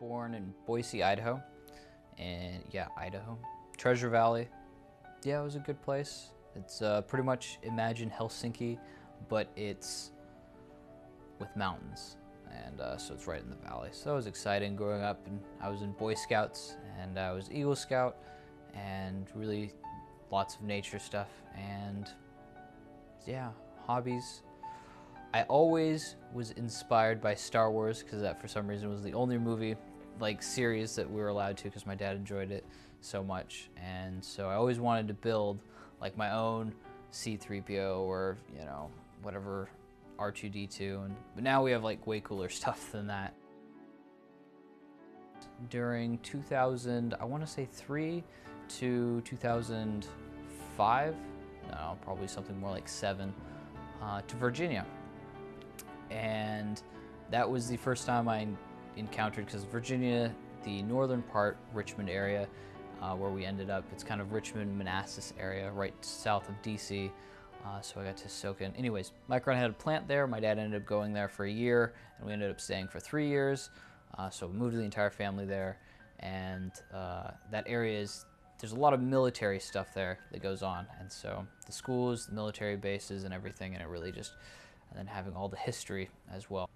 born in Boise, Idaho, and yeah, Idaho. Treasure Valley, yeah, it was a good place. It's pretty much imagine Helsinki, but it's with mountains, and so it's right in the valley. So that was exciting growing up, and I was in Boy Scouts, and I was Eagle Scout, and really lots of nature stuff, and yeah, hobbies. I always was inspired by Star Wars because that for some reason was the only movie like series that we were allowed to because my dad enjoyed it so much, and so I always wanted to build like my own C-3PO or whatever R2-D2, but now we have like way cooler stuff than that. During 2000, I want to say 3 to 2005, no, probably something more like 7, to Virginia. And that was the first time I encountered, because Virginia, the northern part, Richmond area, where we ended up, it's kind of Richmond, Manassas area, right south of DC. So I got to soak in. Anyways, Micron had a plant there. My dad ended up going there for a year, and we ended up staying for 3 years. So we moved the entire family there, and that area is, there's a lot of military stuff there that goes on, and so the schools, the military bases, and everything, and it really just, and then having all the history as well.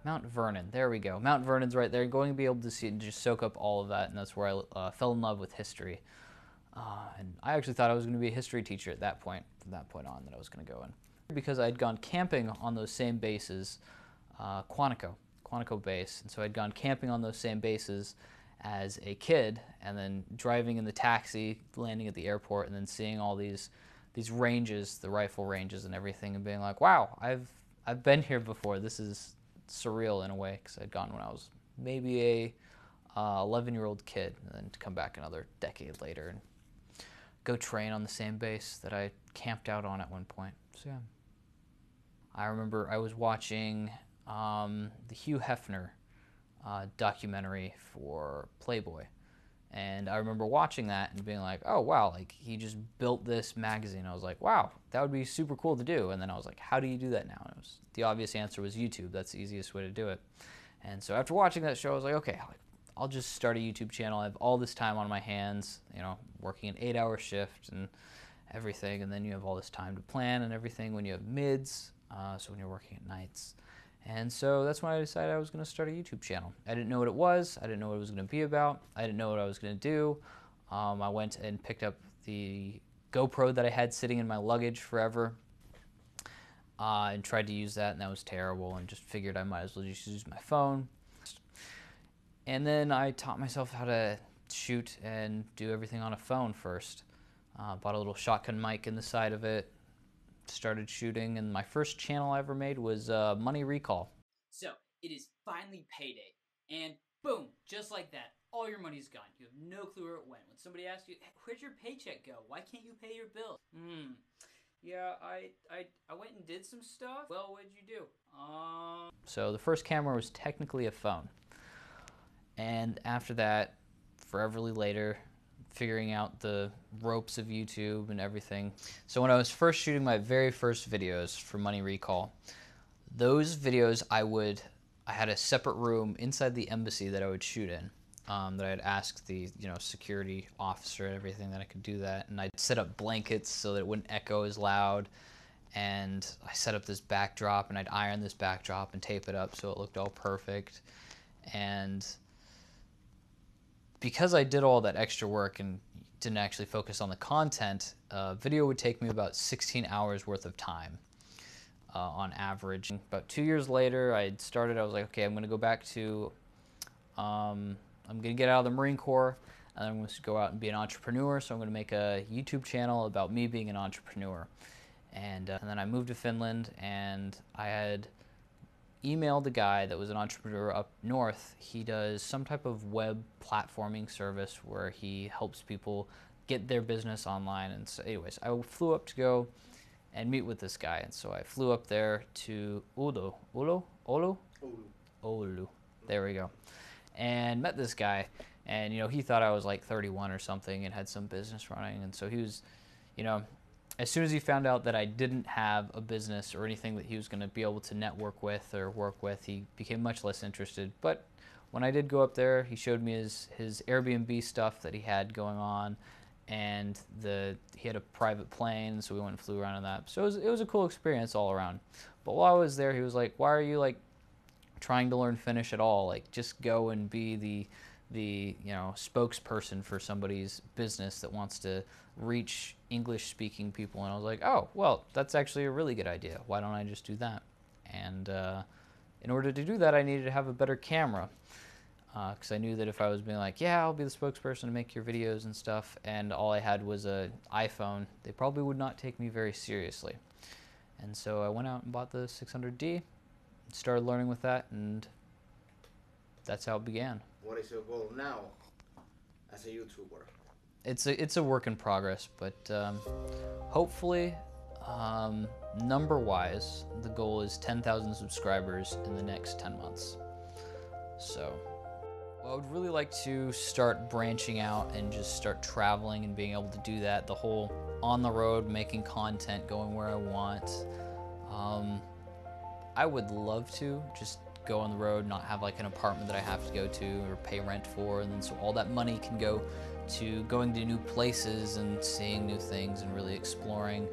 Mount Vernon, there we go. Mount Vernon's right there. You're going to be able to see it and just soak up all of that, and that's where I fell in love with history. And I actually thought I was going to be a history teacher at that point, from that point on, that I was going to go in. Because I'd gone camping on those same bases, Quantico base, and so I'd gone camping on those same bases as a kid, and then driving in the taxi, landing at the airport, and then seeing all these ranges, the rifle ranges and everything, and being like, wow, I've been here before. This is surreal in a way, because I'd gone when I was maybe a 11-year-old kid, and then to come back another decade later and go train on the same base that I camped out on at one point. So yeah. I remember I was watching the Hugh Hefner documentary for Playboy, and I remember watching that and being like, oh wow, like he just built this magazine. I was like, wow, that would be super cool to do. And then I was like, how do you do that now? And the obvious answer was YouTube. That's the easiest way to do it. And so after watching that show, I was like, okay, I'll just start a YouTube channel. I have all this time on my hands, working an 8-hour shift and everything, and then you have all this time to plan and everything when you have mids, so when you're working at nights. And so that's when I decided I was going to start a YouTube channel. I didn't know what it was. I didn't know what it was going to be about. I didn't know what I was going to do. I went and picked up the GoPro that I had sitting in my luggage forever, and tried to use that, and that was terrible, and just figured I might as well just use my phone. And then I taught myself how to shoot and do everything on a phone first. Bought a little shotgun mic in the side of it, started shooting, and my first channel I ever made was Money Recall. So, it is finally payday, and boom, just like that, all your money's gone. You have no clue where it went. When somebody asks you, hey, where'd your paycheck go? Why can't you pay your bills? Yeah, I went and did some stuff. Well, what'd you do? So the first camera was technically a phone. And after that, foreverly later, figuring out the ropes of YouTube and everything. So when I was first shooting my very first videos for Money Recall, those videos I had a separate room inside the embassy that I would shoot in, that I'd ask the security officer and everything that I could do that, and I'd set up blankets so that it wouldn't echo as loud, and I set up this backdrop, and I'd iron this backdrop and tape it up so it looked all perfect. And because I did all that extra work and didn't actually focus on the content, video would take me about 16 hours worth of time on average. About 2 years later, I was like, okay, I'm going to go back to, I'm going to get out of the Marine Corps, and then I'm going to go out and be an entrepreneur. So I'm going to make a YouTube channel about me being an entrepreneur. And then I moved to Finland, and I had emailed a guy that was an entrepreneur up north. He does some type of web platforming service where he helps people get their business online. And so anyways, I flew up to go and meet with this guy. And so I flew up there to Oulu. There we go. And met this guy. And, he thought I was like 31 or something and had some business running. And so he was, as soon as he found out that I didn't have a business or anything that he was going to be able to network with or work with, he became much less interested. But when I did go up there, he showed me his Airbnb stuff that he had going on, and he had a private plane, so we went and flew around in that. So it was a cool experience all around. But while I was there, he was like, "Why are you like trying to learn Finnish at all? Like, just go and be the spokesperson for somebody's business that wants to reach English-speaking people." And I was like, "Oh, well, that's actually a really good idea. Why don't I just do that?" And in order to do that, I needed to have a better camera, because I knew that if I was being like, "Yeah, I'll be the spokesperson to make your videos and stuff," and all I had was an iPhone, they probably would not take me very seriously. And so I went out and bought the 600D, started learning with that, and that's how it began. What is your goal now as a YouTuber? It's a work in progress, but hopefully, number-wise, the goal is 10,000 subscribers in the next 10 months. So, well, I would really like to start branching out and just start traveling and being able to do that. The whole on the road, making content, going where I want. I would love to just go on the road, not have like an apartment that I have to go to or pay rent for, and then so all that money can go to going to new places and seeing new things and really exploring.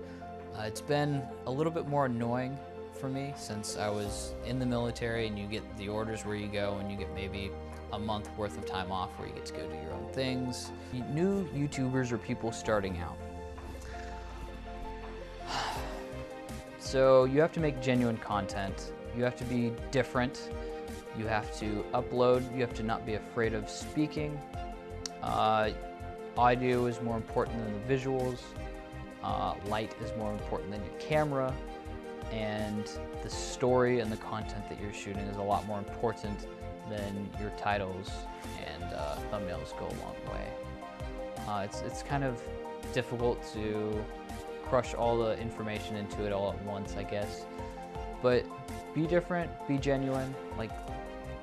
It's been a little bit more annoying for me since I was in the military, and you get the orders where you go and you get maybe a month worth of time off where you get to go do your own things. New YouTubers or people starting out. So you have to make genuine content. You have to be different. You have to upload. You have to not be afraid of speaking. Audio is more important than the visuals. Light is more important than your camera. And the story and the content that you're shooting is a lot more important than your titles and thumbnails go a long way. It's kind of difficult to crush all the information into it all at once, I guess. But be different, be genuine. Like,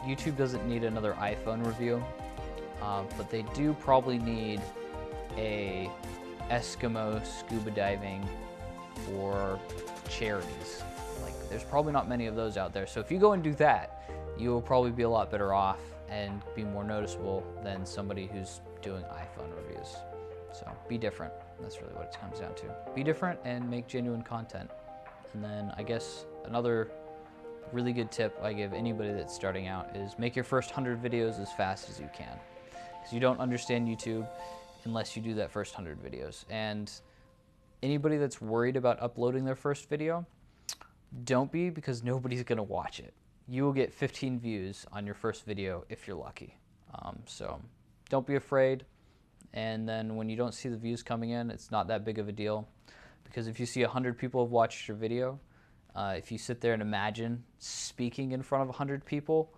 YouTube doesn't need another iPhone review, but they do probably need a Eskimo scuba diving for charities. Like, there's probably not many of those out there. So if you go and do that, you will probably be a lot better off and be more noticeable than somebody who's doing iPhone reviews. So be different. That's really what it comes down to. Be different and make genuine content. And then I guess another really good tip I give anybody that's starting out is make your first 100 videos as fast as you can. Because you don't understand YouTube unless you do that first 100 videos. And anybody that's worried about uploading their first video, don't be, because nobody's gonna watch it. You will get 15 views on your first video if you're lucky. So don't be afraid. And then when you don't see the views coming in, it's not that big of a deal. Because if you see 100 people have watched your video, if you sit there and imagine speaking in front of 100 people,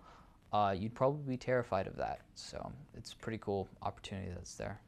you'd probably be terrified of that. So it's a pretty cool opportunity that's there.